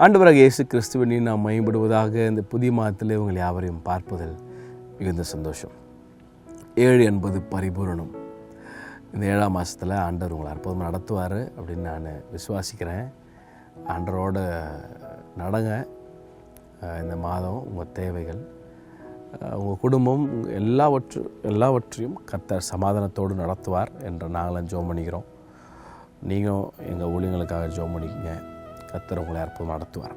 ஆண்டவராக இயேசு கிறிஸ்துவினை நாம் மேம்படுவதாக இந்த புதிய மாதத்தில் உங்கள் யாவரையும் பார்ப்பதில் மிகுந்த சந்தோஷம். 7 என்பது பரிபூரணம். இந்த 7ஆம் மாதத்தில் ஆண்டவர் உங்களை அற்புதமாக நடத்துவார் அப்படின்னு நான் விசுவாசிக்கிறேன். ஆண்டவரோட நடங்க. இந்த மாதம் உங்கள் தேவைகள், உங்கள் குடும்பம் எல்லாவற்றையும் கர்த்தர் சமாதானத்தோடு நடத்துவார் என்று நாங்களும் ஜெபம் பண்ணிக்கிறோம். நீங்களும் எங்கள் ஊழியங்களுக்காக ஜெபம் பண்ணிக்கங்க. கர்த்தர் உங்களை அற்புதமாக நடத்துவார்.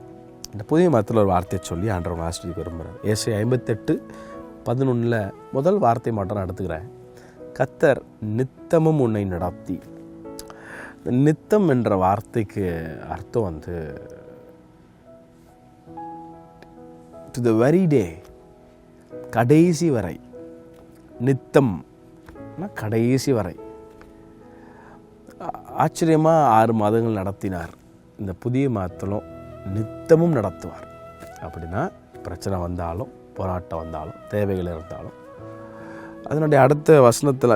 இந்த புதிய மாதத்தில் ஒரு வார்த்தையை சொல்லி ஆண்டவர் ஆசீர்வதிக்க விரும்புகிறேன். ஏசாயா 58:11 முதல் வார்த்தை மட்டும் நான் எடுத்துக்கிறேன். கர்த்தர் நித்தமும் உன்னை நடத்தி. நித்தம் என்ற வார்த்தைக்கு அர்த்தம் டு த வெரி டே, கடைசி வரை. நித்தம் கடைசி வரை. ஆச்சரியமாக 6 மாதங்கள் நடத்தினார். இந்த புதிய மாதத்திலும் நித்தமும் நடத்துவார். அப்படின்னா பிரச்சனை வந்தாலும், போராட்டம் வந்தாலும், தேவைகள் இருந்தாலும், அதனுடைய அடுத்த வசனத்தில்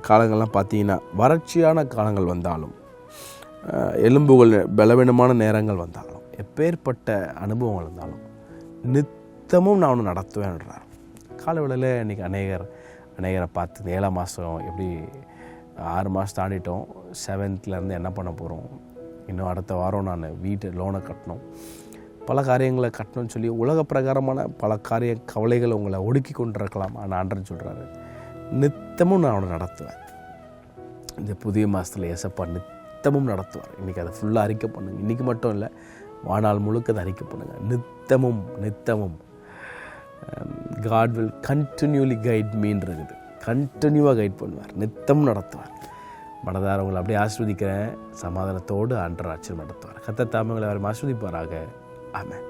காலங்கள்லாம் பார்த்தீங்கன்னா, வறட்சியான காலங்கள் வந்தாலும், எலும்புகள் பலவீனமான நேரங்கள் வந்தாலும், எப்பேற்பட்ட அனுபவங்கள் இருந்தாலும் நித்தமும் நான் ஒன்று நடத்துவேன்றார். காலவேளையில் இன்றைக்கி அநேகரை பார்த்து இந்த 7ஆம் மாதம் எப்படி 6 மாதம் தாண்டிட்டோம், 7th என்ன பண்ண போகிறோம், இன்னும் அடுத்த வாரம் நான் வீட்டு லோனை கட்டணும், பல காரியங்களை கட்டணும்னு சொல்லி உலக பிரகாரமான பல கவலைகளை உங்களை ஒடுக்கி கொண்டு இருக்கலாம். ஆனால் ஆண்டவர் சொல்கிறாரு, நித்தமும் நான் அவனை நடத்துவேன். இந்த புதிய மாதத்தில் ஏசப்பா நித்தமும் நடத்துவார். இன்றைக்கி அதை ஃபுல்லாக அறிக்கை பண்ணுங்க. இன்றைக்கி மட்டும் இல்லை, வாழ்நாள் முழுக்க அதை அறிக்கை பண்ணுங்கள். நித்தமும் God will continually guide meன்னு இருக்குது. கண்டினியூவாக கைட் பண்ணுவார், நித்தமும் நடத்துவார். மனதார உங்களை அப்படியே ஆசீர்வதிக்கிறேன். சமாதானத்தோடு ஆண்டவர் ஆச்சரியம் நடத்துவார். கர்த்தர் தாமே உங்களை அவரை ஆசீர்வதிப்பாராக. ஆமென்.